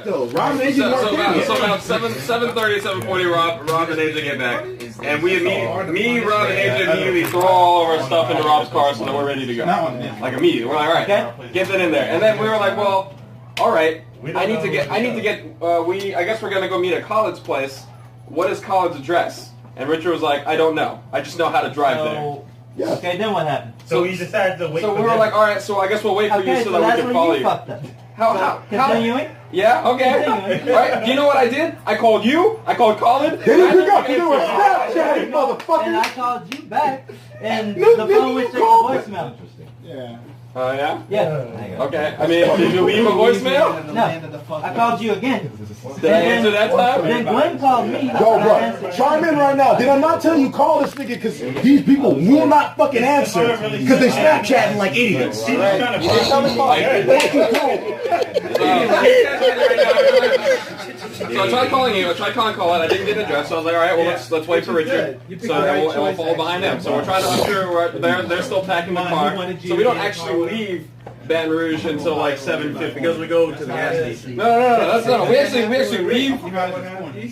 So Rob and AJ so about 7:30, 7:40, Rob and AJ get back, and me, Rob, and AJ immediately throw all of our stuff into Rob's car so that we're ready to go. Like immediately, we're like, all right, get that in there. And then we were like, well, all right, I need to get. I guess we're gonna go meet at Khaled's place. What is Khaled's address? And Richard was like, I don't know. I just know how to drive there. Yeah. Okay, then what happened? So we decided to wait. So we were like, all right, so I guess we'll wait for you so that we can follow you. How? Continuing? Yeah, okay. Alright, do you know what I did? I called you, I called Khaled. They didn't pick up, you were Snapchatting, motherfucker. And I called you back, and the phone was taking a voicemail. Yeah. Oh, yeah? Yeah. Okay, I mean, did you leave a voicemail? No, I called you again. Did I answer that time? Then Glenn called me. Yo, bro, chime in right now. Did I not tell you call this nigga? Because these people will not fucking answer. Because they Snapchatting like idiots. She's trying to So I tried calling you, I tried calling Colin, I didn't get an address, so I was like, alright, well let's wait for Richard. So and we'll follow behind them. So we're trying to unsure they're still packing the car. So we don't actually leave Baton Rouge until like 7:50 because we go to the gas station. No, that's not. We actually leave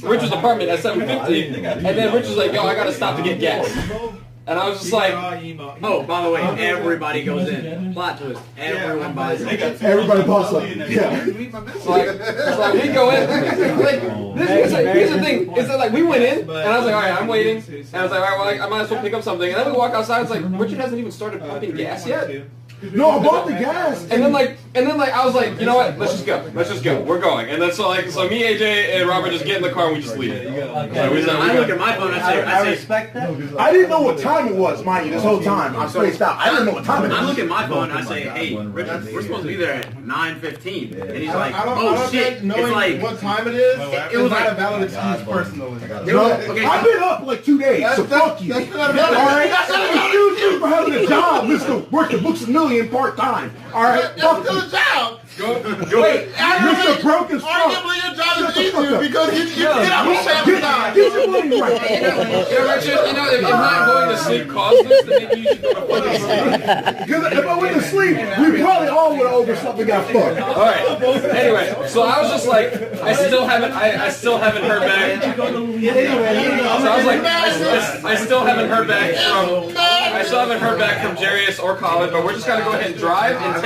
Richard's apartment at 7:50, and then Richard's like, yo, I gotta stop to get gas. And I was just like, oh, by the way, everybody goes in. Plot twist. Everyone buys it. Everybody buys something. Yeah. So like we go in. Here's the thing. Is that like we went in, and I was like, all right, I'm waiting. And I was like, all right, well, I might as well pick up something. And then we walk outside. It's like Richard hasn't even started pumping gas yet. No, I bought the gas. And then like I was like, you know what? Let's just go. We're going. And then so me, AJ, and Robert just get in the car and we just leave. I look at my phone. I respect that. I didn't know what time it was, mind you. This whole time I'm spaced out. I didn't know what time it was. I look at my phone and I say, hey, Richard, we're supposed to be there at 9:15. And he's like, oh shit. It's like what time it is. It was not like a valid excuse personally. I've been up like 2 days, so fuck you. Alright? Excuse me for having a job, Mr. Work the Books a Million part-time. Alright? That's still a job. Wait, Mr. Broke as fuck. Arguably your job is easier because you get up at 7 times. Get your money right. Richard, if not going to sleep caused this, then maybe you should go to fucking sleep. Because if I went to sleep, we probably all would have overslept and got fucked. Alright. Anyway, so I was just like, I still haven't heard back. So I was like, I still haven't heard back from Jarius or Colin, but we're just gonna go ahead and drive and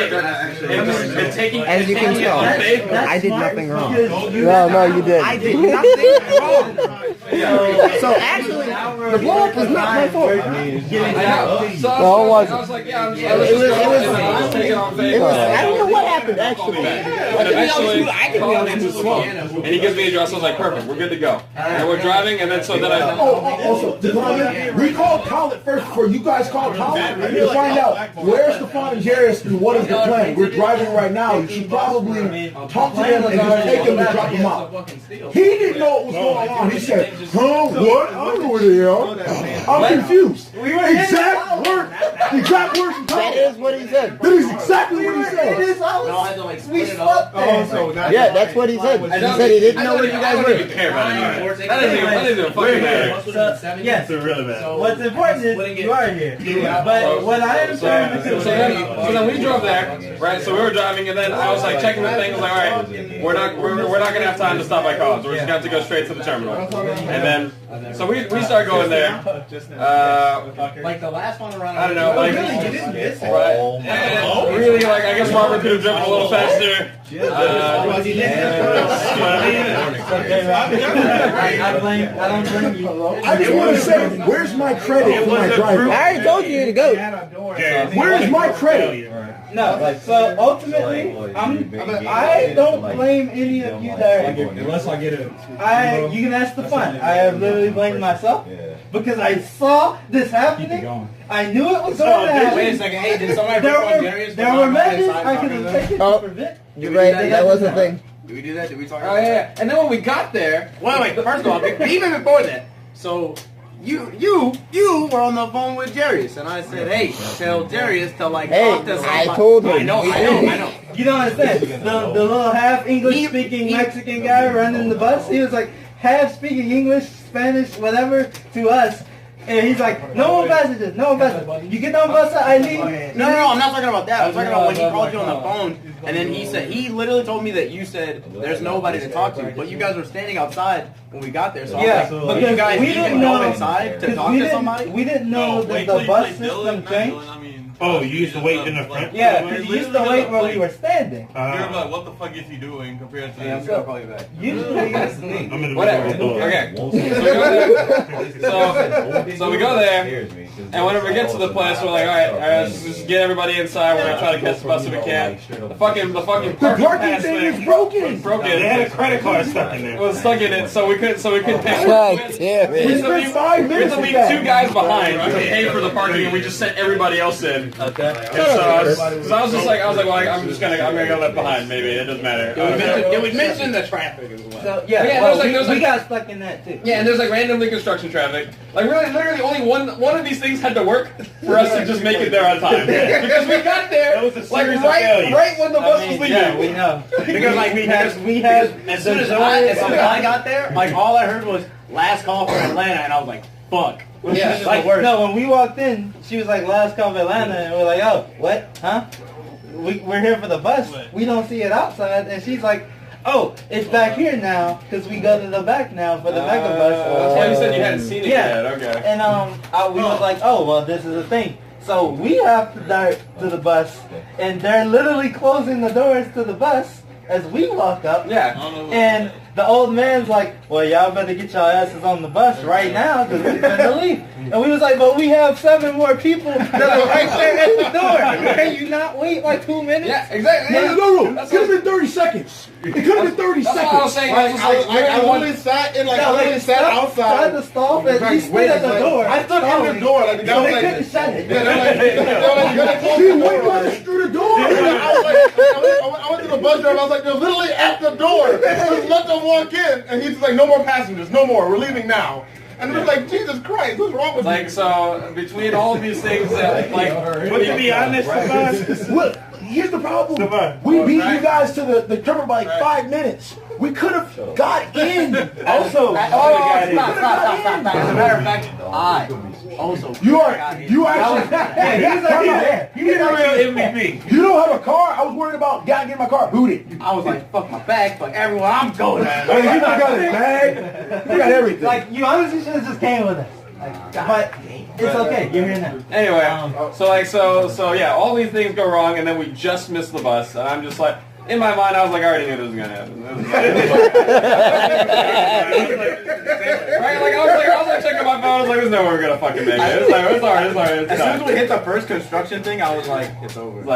take As you can tell, I did nothing wrong. No, you didn't. I did nothing wrong. So actually, the blow up was not my fault. I know. So I was like, yeah, let's just go and take it on faith. I don't know what happened actually. And eventually, and he gives me a address. I was like, perfect, we're good to go. And we're driving, and then Also, we called Colin first before you guys called Colin to find out where's Stephon and Jarius and what is the plan. We're driving right now. You should probably talk to them and just take them and drop them off. He didn't know what was going on. He said, huh, what? I don't know where they are. I'm confused. Exact words from Colin. That is what he said. That is exactly what he said. We slept there. Yeah, that's what he said. He said he didn't know where you guys were. That doesn't even fucking matter. Yes. What's important is you are here. But what I am trying to do. So then we drove there, right? So we were driving, and then I was like checking the thing. I was like, all right, we're not gonna have time to stop by college. We're just gonna have to go straight to the terminal. And then so we start going there. Like the last one around. I don't know, like really, like I guess Robert could have driven a little faster. I don't blame you. I just want to say, where's my credit for my driver? I already told you to go. Where's my credit? No, so ultimately, I don't blame any of you directly. Unless I get it. You can ask the fun. I have literally blamed myself because I saw this happening. I knew it was going to happen. Wait a second, hey, did somebody there were measures I could have taken to prevent. You're right, that was the thing. Did we do that? Did we talk Oh about that? yeah. And then when we got there, Wait, first of all, even before that, so you were on the phone with Jarius, and I said, hey, tell Jarius to like talk to somebody. I told him. I know. You don't understand. The little half English speaking Mexican guy running the bus, he was like half speaking English, Spanish, whatever to us. And he's like, no more messages, no more messages. You get on bus, I leave. No, I'm not talking about that. I'm talking about when he called you on the phone, and then he literally told me that you said there's nobody to talk to, but you guys were standing outside when we got there. So yeah, I was like, you guys didn't go inside to talk to somebody? We didn't know that the bus system changed. Oh, you used to wait in the front? Yeah, because you used to wait where we were standing. You're like, what the fuck is he doing compared to... Yeah, I'm gonna call you back. Usually it's me. I'm in the Whatever. middle of the door. Okay. So we go there, and whenever we get to the place, we're like, all right, let's just get everybody inside. We're gonna try to catch the bus if we can. The fucking parking pass thing thing is broken. They had a credit card stuck in there. It was stuck in it, so we couldn't pay. God damn We it. had to leave 5 we had minutes to of leave that. 2 guys behind to pay for the parking, and we just sent everybody else in. Okay. And so I was just like, well, I'm gonna go left behind. Maybe it doesn't matter. It would mention the traffic as well. So, Yeah, well, there's we like- got stuck in that too. Yeah, and there's like randomly construction traffic. Like really, literally only one of these things had to work for us to just make it there on time. Because we got there That was a like series of right failures. when the bus was leaving. Yeah, we know. Because like we had as soon as I got there, like all I heard was last call for Atlanta, and I was like, fuck. Yeah, like no, when we walked in, she was like, last call for Atlanta, and we're like, oh, what? Huh? We're here for the bus. We don't see it outside, and she's like, oh, it's back here now, because we go to the back now for the Megabus. That's why you said you hadn't seen it yet. Okay. And we was like, oh, well, this is a thing. So we have to dart to the bus, and they're literally closing the doors to the bus as we walk up. Yeah. And the old man's like, well, y'all better get y'all asses on the bus right now because we're going to leave. And we was like, but we have 7 more people that are right there at the door. Can you not wait like 2 minutes? Yeah, exactly. No. It could have been 30 seconds. It could have been 30 That's seconds. what I was saying. I was just like, I literally sat in, like, I literally sat Tried outside. to stall, and we stood at the door. I stood in the door, like, the guy So was they like, couldn't shut it. yeah, they're like, you gotta close She the went door. right through the door. I went to the bus driver and I was like, they're literally at the door. Just let them walk in. And he's like, no more passengers, no more. We're leaving now. And it was like, Jesus Christ, what's wrong with like you? so between all of these things that like. But to be honest, Savon, Look, here's the problem. Savon, We beat you guys to the terminal by like 5 minutes. We could have got in. Also, Stop. As a matter of fact, I also You actually. he's like, he did a real MVP. You don't have a car. I was worried about getting my car booted. I was like, fuck my bag, fuck everyone, I'm going. Hey, you got his bag. You got everything. like, you honestly should have just came with us. Like, but it's okay. You're here now. Anyway, so yeah, all these things go wrong, and then we just miss the bus, and I'm just like. In my mind, I was like, I already knew this was gonna happen. Right? Like I was checking my phone. I was like, there's no way we're gonna fucking make it. It's alright. As soon as we hit the first construction thing, I was like, it's over. we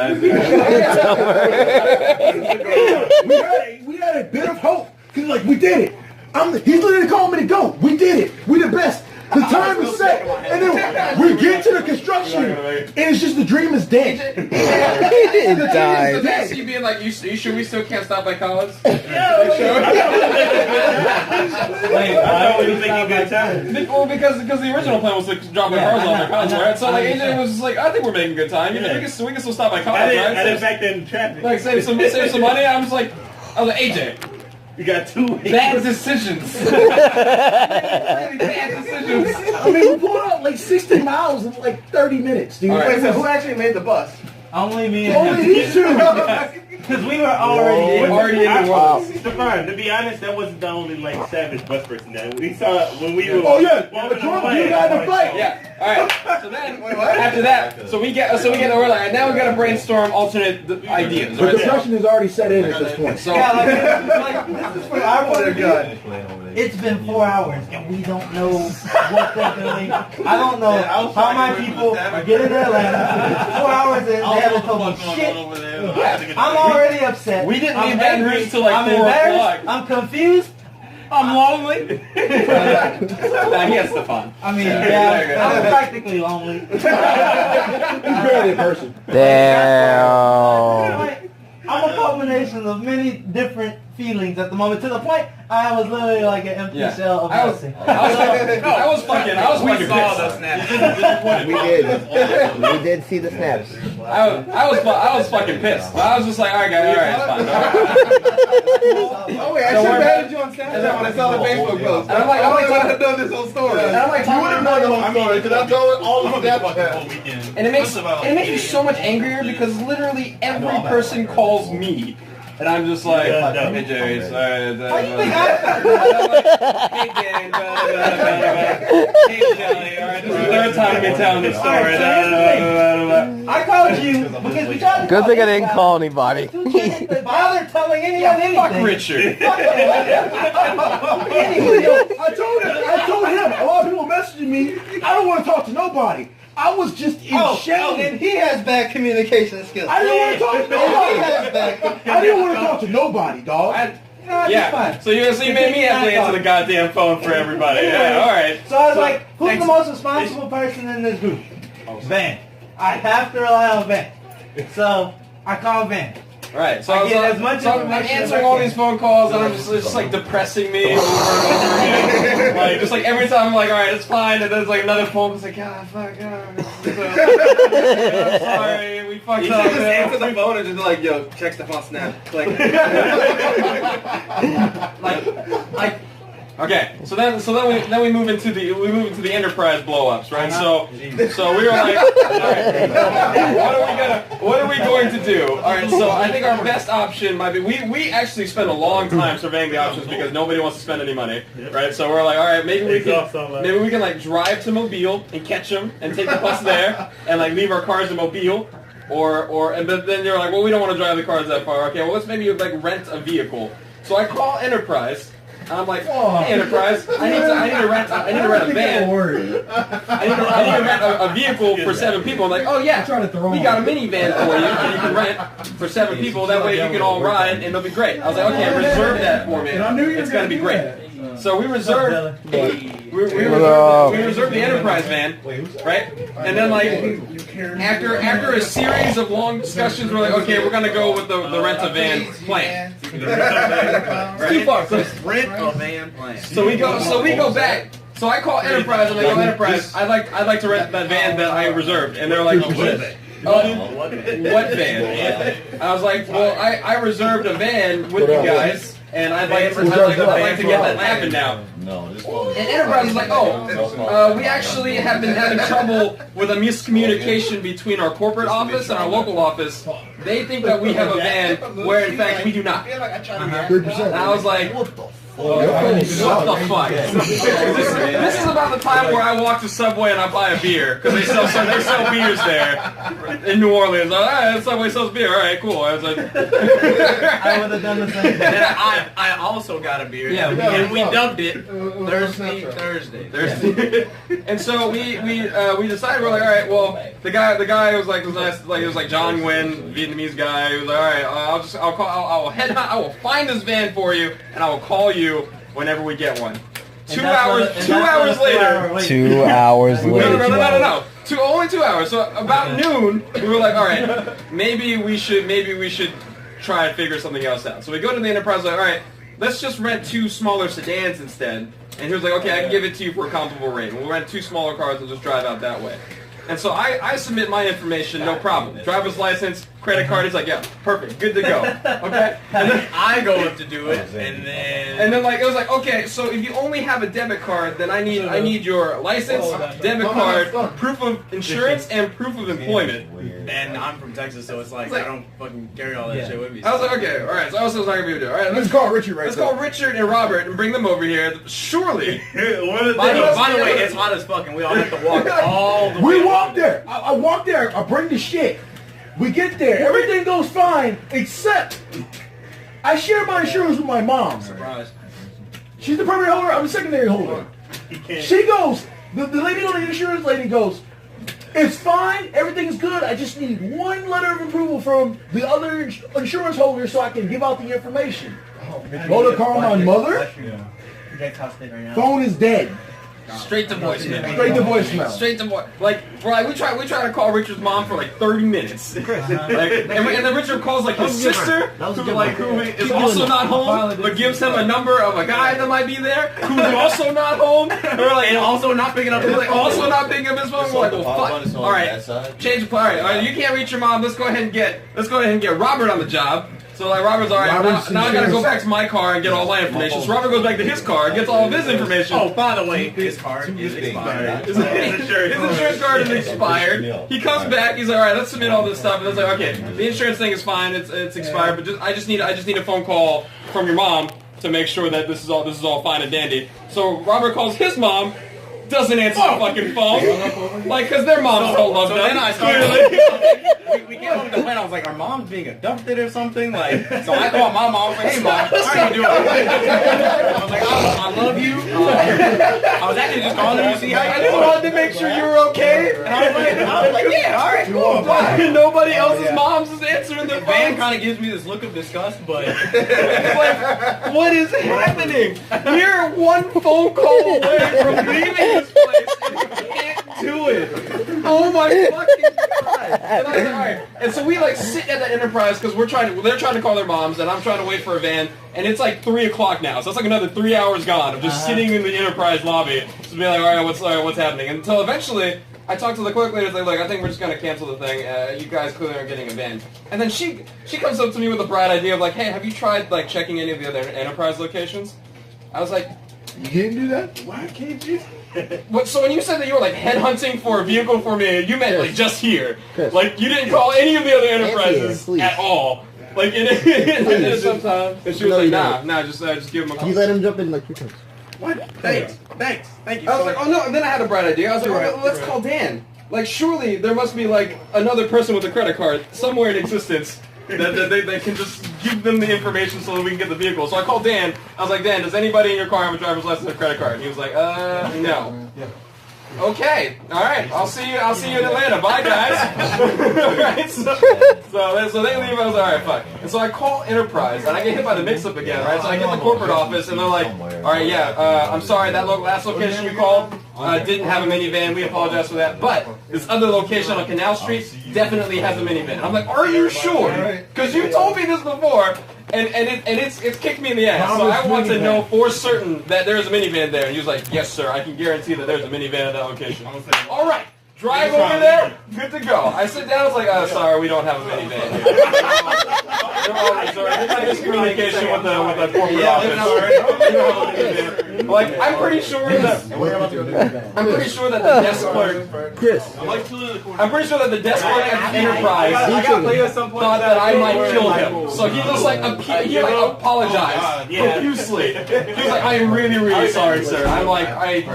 had a bit of hope. Cause like we did it. He's literally calling me to go. We did it. We the best. The time is set, and then we get to the construction, and it's just the dream is dead. He didn't die. The best, you being like, you sure we still can't stop by college? I thought we were making good time. Well, because the original plan was to drop our cars off at college, right? So like AJ was just like, I think we're making good time. You know, we can still stop by college, I right? didn't back then traffic. Like save some money. I was like AJ. You got 2 weeks. Bad decisions. Bad decisions. I mean, we pulled out like 60 miles in like 30 minutes, dude. All right. Wait, so who actually made the bus? Only me and Only these two. because we were already in. Already in the world. Stefan, to be honest, that wasn't the only like savage bus person that we saw when we were. Oh yeah, walking the drunk away. dude got in the fight. Yeah. All right. So then after that, so we get we're like, now we got to brainstorm alternate ideas. The Right? construction is already set in at this point. So Yeah, like this is for our point of view. It's been 4 hours and we don't know what they're doing. I don't know how my people are getting to Atlanta. 4 hours in, they haven't told me shit. I'm already upset. we didn't I'm leave Baton angry. Rouge till like I'm 4 embarrassed. o'clock. I'm confused. I'm lonely. Nah, he has Stefan. I mean, Yeah, yeah, I'm practically lonely. He's barely a person. Damn. I'm a culmination of many different feelings at the moment, to the point I was literally like an empty shell of nothing. I was fucking pissed. We did see the snaps. I was fucking pissed. I was just like, all right, guys, it's fine. Oh wait, I should have added you on Snapchat when I saw the Facebook post. And I'm like, I would have done this whole story. And I'm like, You would have known the whole story. everybody because I tell it all the whole weekend. And it makes me so much angrier because literally every person calls me. And I'm just like, hey Jerry, sorry. Hey Dan, hey Jelly, alright, this is the third time me telling this story. I called you because we tried to Good thing I didn't call anybody. bother telling anyone anything. Fuck Richard. I told him. A lot of people messaging me. I don't want to talk to nobody. I was just in shame. And he has bad communication skills. I didn't want to talk to nobody. I didn't want to talk to nobody, dog. Yeah. So you made me have to answer the goddamn phone for everybody. Yeah. All right. So I was like, who's the most responsible person in this group? Van. I have to rely on Van. So I call Van. Right, so I get as much I'm answering all these phone calls and I'm just like depressing me over and over again. Like just like every time I'm like, alright, it's fine, and then there's like another phone that's like, God, fuck, I'm sorry, we fucked You up. should just answer the phone and just be like, yo, check stuff on Snap. Like Okay, so then we move into the enterprise blow-ups, right? So we were like, all right, what are we going to do? All right, so I think our best option might be we actually spend a long time surveying the options because nobody wants to spend any money, right? So we're like, all right, maybe we can like drive to Mobile and catch them and take the bus there and like leave our cars in Mobile. But then you're like, well, we don't want to drive the cars that far. Okay, well, let's maybe like rent a vehicle. So I call Enterprise. I'm like, hey Enterprise, I need to rent a van. I need to rent a vehicle for 7 people. I'm like, oh yeah, we got a minivan for you, and you can rent for 7 people. That way you can all ride, and it'll be great. I was like, okay, reserve that for me. It's gonna be great. So we reserved the Enterprise van, right? And then like after a series of long discussions, we're like, okay, we're gonna go with the rent a van plan. Too far. rent a van plan. So we go back. So I call Enterprise and I go, Enterprise, I'd like to rent that van that I reserved, and they're like, oh, what van? I was like, well, I reserved a van with you guys. And I'd like to get that happen now. And Enterprise is like, we actually have been having trouble with a miscommunication between our corporate office and our local office. They think that we have a van where in fact we do not. And I was like, what the fuck? This is about the time where I walk to Subway and I buy a beer because they sell beers there in New Orleans. All right, Subway sells beer. All right, cool. I was like, I would have done the same. And I also got a beer. Yeah, and we dubbed it Thursday. And so we decided, we're like, all right, well, the guy was like, it was like John Nguyen, Vietnamese guy. He was like, all right, I will find this van for you and I will call you whenever we get one. 2 hours later. 2 hours later. No. Only 2 hours. So about noon, we were like, all right, maybe we should try and figure something else out. So we go to the Enterprise, like, all right, let's just rent 2 smaller sedans instead. And he was like, okay, I can give it to you for a comparable rate. And we'll rent 2 smaller cars and just drive out that way. And so I submit my information, no problem. Driver's license, credit card. It's like, yeah, perfect, good to go. Okay. And then I go up to do it, and then like it was like, okay, so if you only have a debit card, then I need your license, debit card, proof of insurance, and proof of employment. And I'm from Texas, so it's like I don't fucking carry all that shit with me. I was like, okay, all right. So I was not gonna be able to do it. All right, let's call Richard Let's call Richard and Robert and bring them over here. Surely. By the way, it's hot as fuck, and we all have to walk all the way. We walk there. I walk there. I bring the shit. We get there. Everything goes fine, except I share my insurance with my mom. Surprise. She's the primary holder. I'm the secondary holder. She goes. The lady on the insurance lady goes, it's fine. Everything's good. I just need one letter of approval from the other insurance holder so I can give out the information. Go to call my mother. Phone is dead. Straight to voicemail. Straight to voicemail. Straight to voicemail. Like, we try to call Richard's mom for like 30 minutes. And then Richard calls like his sister, who is also not home, but gives him a number of a guy that might be there, who's also not home. And also not picking up his phone. Also not picking up his phone. We're like, well, fuck. All right, change the plan. All right, you can't reach your mom. Let's go ahead and get Robert on the job. So like Robert's all right. Now I gotta go back to my car and get all my information. So Robert goes back to his car and gets all of his information. Oh, by the way, his card is expired. His insurance card is expired. He comes back. He's like, all right, let's submit all this stuff. And I was like, okay, the insurance thing is fine. It's expired, but I just need a phone call from your mom to make sure that this is all fine and dandy. So Robert calls his mom. Doesn't answer the fucking phone. Like, because their moms don't love them. Then I started, we came up with the plan. I was like, our mom's being abducted or something? Like, so I called my mom. I was like, hey, mom, how you doing? I was like, I love you. I was actually just calling her to see how I you just doing. wanted to make sure you were okay. And I was like, yeah, all right, cool. Bye. Nobody else's moms is answering their Van phone. kind of gives me this look of disgust, but It's like, what is happening? We're one phone call away from leaving this place and we can't do it. Oh my fucking god! And I was like, all right. And so we like sit at the Enterprise because they're trying to call their moms and I'm trying to wait for a van. And it's like 3 o'clock now, so it's like another 3 hours gone of just sitting in the Enterprise lobby, just being like, all right, what's happening? Until eventually, I talked to the clerk lady. Like, look, I think we're just gonna cancel the thing. You guys clearly aren't getting a van. And then she comes up to me with a bright idea of like, hey, have you tried like checking any of the other Enterprise locations? I was like, You can't do that? Why can't you? what? So when you said that you were like headhunting for a vehicle for me, you meant like just here. Chris. Like you didn't call any of the other Enterprises please. at all. Like and sometimes. And she was like, nah, just give him a call. You let him jump in like 3 times. What? thank you. I was like, oh no, and then I had a bright idea. I was like, well, let's call Dan. Like, surely there must be like another person with a credit card somewhere in existence that they can just give them the information so that we can get the vehicle. So I called Dan. I was like, Dan, does anybody in your car have a driver's license or credit card? And he was like, no. Okay, all right. I'll see you in Atlanta. Bye, guys. Right? So they leave. I was like, all right, fuck. And so I call Enterprise, and I get hit by the mix-up again, right? So I get the corporate office, and they're like, all right, yeah, I'm sorry, that last location you called didn't have a minivan. We apologize for that. But this other location on Canal Street definitely has a minivan. And I'm like, are you sure? Because you told me this before. And it's kicked me in the ass. So I want to know for certain that there's a minivan there. And he was like, yes, sir, I can guarantee that there's a minivan at that location. All right, drive over there, good to go. I sit down, I was like, sorry, we don't have a minivan here. There's miscommunication with the corporate office. Like, I'm pretty sure that the desk clerk, Chris. I'm pretty sure that the desk clerk at Enterprise thought that I might kill him. So he just like he apologized profusely. He was like, I am really, really sorry, sir. I'm like,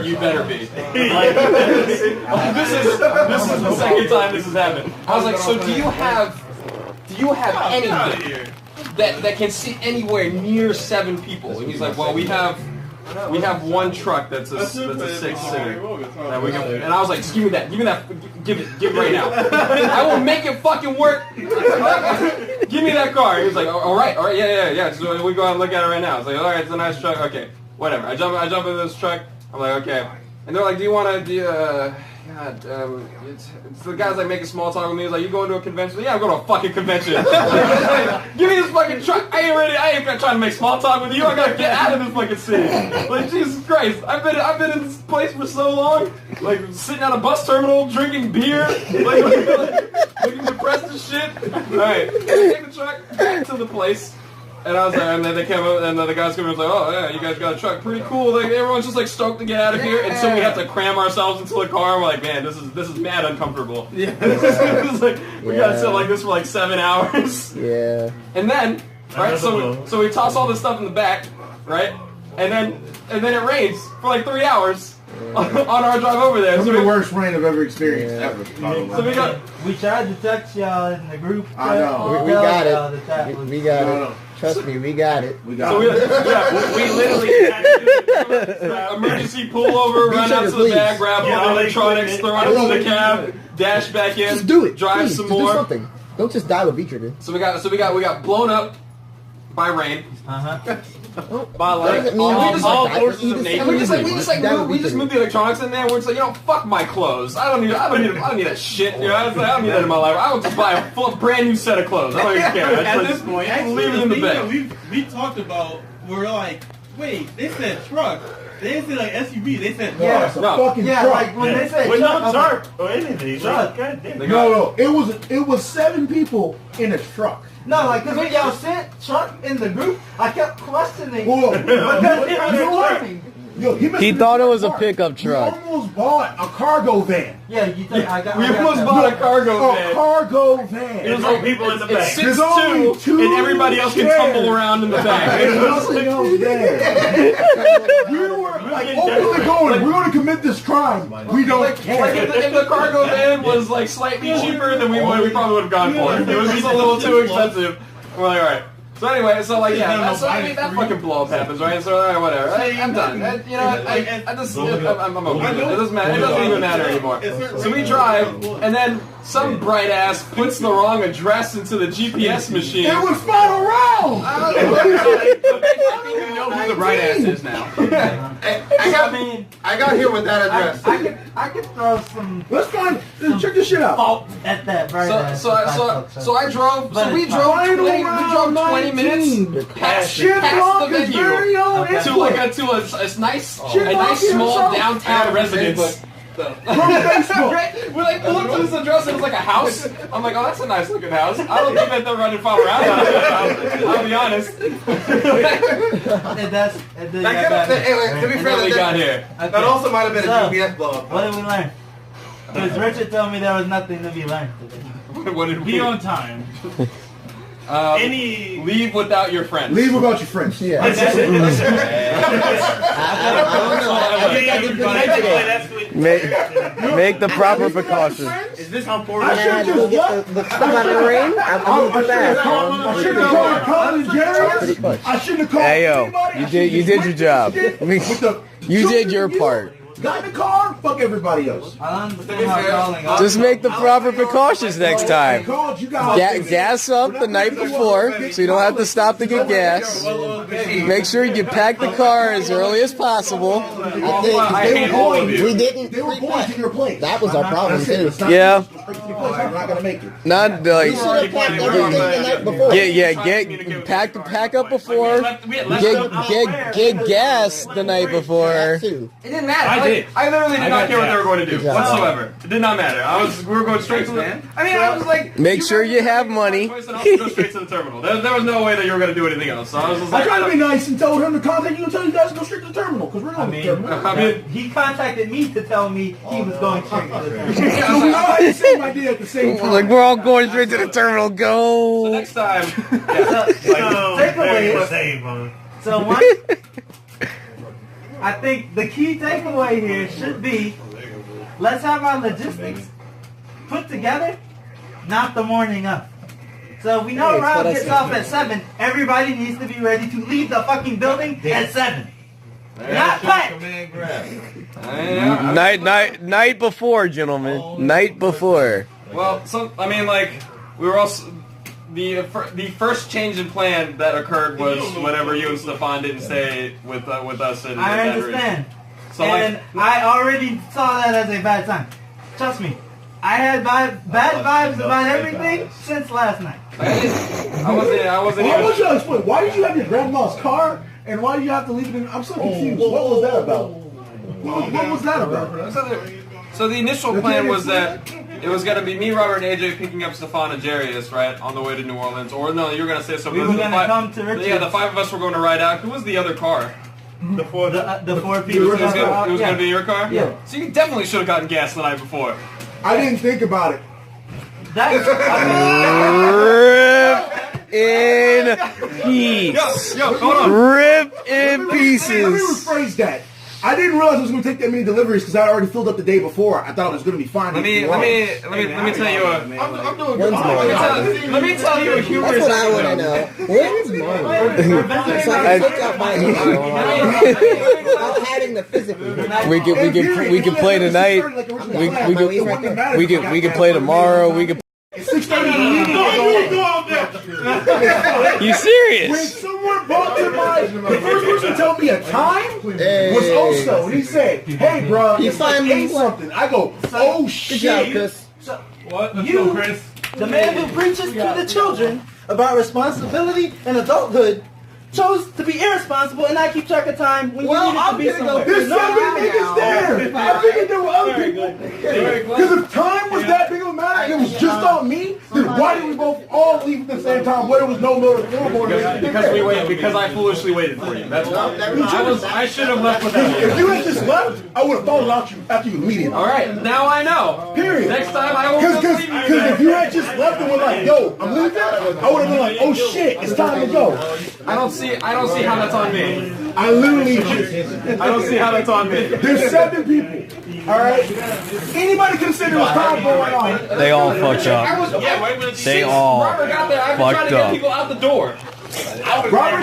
you better be. Like, this is the second time this has happened. I was like, so do you have anything that can sit anywhere near 7 people? And he's like, well, we have one truck that's a 6-seater. And I was like, just give me that, give it right now. I will make it fucking work. Give me that car. He was like, all right, yeah. So we go out and look at it right now. I was like, all right, it's a nice truck. Okay, whatever. I jump into this truck. I'm like, okay. And they're like, do you want to it's the guys like making small talk with me. He's like, you going to a convention? Yeah, I'm going to a fucking convention. Give me this fucking truck. I ain't trying to make small talk with you. I gotta get out of this fucking city. Like, Jesus Christ. I've been in this place for so long. Like, sitting at a bus terminal, drinking beer, like looking depressed as shit. Alright, take the truck back to the place. And I was like, and then they came up, and then the guys came up and was like, oh yeah, you guys got a truck, pretty cool. Like everyone's just like stoked to get out of here, and so we have to cram ourselves into the car. We're like, man, this is mad uncomfortable. Yeah, it's like we gotta sit like this for like 7 hours. Yeah. And then, right, so we toss all this stuff in the back, right, and then it rains for like 3 hours. On our drive over there. That's the worst rain I've ever experienced ever. So we tried to text y'all in the group. I know. We got it. We got it. Trust me, we got it. We literally had to do emergency pullover, run out to the bag, grab all the electronics, throw it into the cab, dash back in, Just do it. drive Please, some just more. Do something. Don't just die with Beecher, dude. So we got blown up by rain. By like all forces of nature. We just moved the electronics in there. We're just like, fuck my clothes. I don't need that shit. I don't need that in my life. I would just buy a brand new set of clothes. I don't even care. At this point, leave it in the bed. We talked about we're like Wait, they said truck. They didn't say like SUV. They said Yeah. It's a fucking Yeah, truck. like when they said with no truck, tarp or anything. Truck. God damn. No, it was 7 people in a truck. no, like because when y'all sent truck in the group, I kept questioning Whoa. because they You know were what? driving. Yo, He thought it was a pickup We truck. almost bought a cargo van. Yeah, you think I got? We I got almost that. bought a cargo A van. cargo van. It was no people in the It's back. There's only 6'2", two and everybody else can chairs. tumble around in the back. There's nothing else there. We were like openly going, we're going to commit this crime. We don't Like care. if the cargo van was like slightly cheaper, then we probably would have gone for it. It was just a little too expensive. We're like, all right. So anyway, so like yeah, so I mean that fucking blow up happens, right? So all right, whatever. I'm done. You know, I just I'm over it. It doesn't matter. It doesn't even matter anymore. So we drive, and then some bright ass puts the wrong address into the GPS machine. It was Final Round. I think you know who the bright ass is now. I got here with that address. I could throw some Let's find. Check this shit out. fault at that right now. So I drove. So we drove 20 minutes past the venue to like a nice small downtown residence. Right? We like pull up to this address and it's like a house. I'm like, oh, that's a nice looking house. I don't think that they're running far around. I'll be honest. And To be fair, we got here. that also might have been a So, GPS blow up. What did we learn? Because Richard told me there was nothing to be learned today. What did Be we? on time. Leave without your friends. Leave without your friends. Yeah. Make the proper precautions. Is this how poor I should have just left. The stuff out of the rain? I should have called Colin and Jerry. I should have called. Hey yo, anybody. you did your job. With the You did your children, part. Got in the car. Fuck everybody else. I understand how calling off. Just make the proper precautions next I time. called you guys. Gas up the night before so you don't have to stop to get gas. Make sure you pack the car as early as possible. I hate all of you. We didn't. They were going to your place. That was our problem too. Yeah. I'm not gonna make it. Not like. You should have packed everything the night before. Pack up before. Get gas the night before. Too. It didn't matter. I literally did not care what they were going to do job. whatsoever. It did not matter. We were going straight to the. I mean, I was like, Make sure you have money. Go straight to the terminal. There was no way that you were going to do anything else. So I was just I like, tried to be nice and told him to contact you and tell you guys to go straight to the terminal because we're not the terminal. I mean, He contacted me to tell me he was going straight to the terminal. So we all had the same idea at the same time. Like we're all going straight to the terminal. so Go. next time, Takeaway. So one, I think the key takeaway here should be, let's have our logistics put together, not the morning of. So we know Rob gets off at 7. Everybody needs to be ready to leave the fucking building at 7. Not planned. Night before, gentlemen. Night before. well, I mean, like we were also. The first change in plan that occurred was whenever you and Stefan didn't stay with us. And I understand. So And I already saw that as a bad sign. Trust me. I had bad vibes about everything since last night. I wasn't I want even. you to explain. Why did you have your grandma's car and why did you have to leave it in? I'm so confused. What was that about? What was that about? So the initial plan was that it was going to be me, Robert, and AJ picking up Stefan and Jarius, right, on the way to New Orleans. Or no, you were going to say something. We were going to come to Richard. Yeah, the 5 of us were going to ride out. Who was the other car? The 4 It people. was going to be your car? Yeah. So you definitely should have gotten gas the night before. I didn't think about it. Rip in peace. Yo, hold on. Rip in Let me pieces. rephrase that. I didn't realize it was going to take that many deliveries because I already filled up the day before. I thought it was going to be fine. Let me tell you a. I'm doing When's mine? Let me tell you a humorous. That's what I want to know. When's mine? So I can look up my without having the physical. We can play tonight. We can play tomorrow. We can. 6:30. You When serious? someone brought to the first person to tell me a time was Oso, and he said, "Hey, bro, You it's like finally 8 something." I go, "Oh Good job, shit!" Chris. What? Let's You- go, Chris. The man who preaches to the children about responsibility and adulthood chose to be irresponsible and not keep track of time when you needed to be somewhere. There's 7 niggas there. I figured there were other people. Because if time was that big of a matter and it was just on me, then why did we both all leave at the same time where there was no notice? Because we waited. Because I foolishly waited for you. That's why. I should have left without you. If you had just left, I would have followed after you immediately. All right, now I know. Period. Next time I won't just leave you. Because if you had just left and were like, yo, I'm leaving, I would have been like, oh shit, it's time to go. I don't see how that's on me. I literally I don't see how that's on me. There's 7 people. Alright? Anybody consider what's time going on? They all fucked up. They all Robert got there. I've been trying to get people out the door. Robert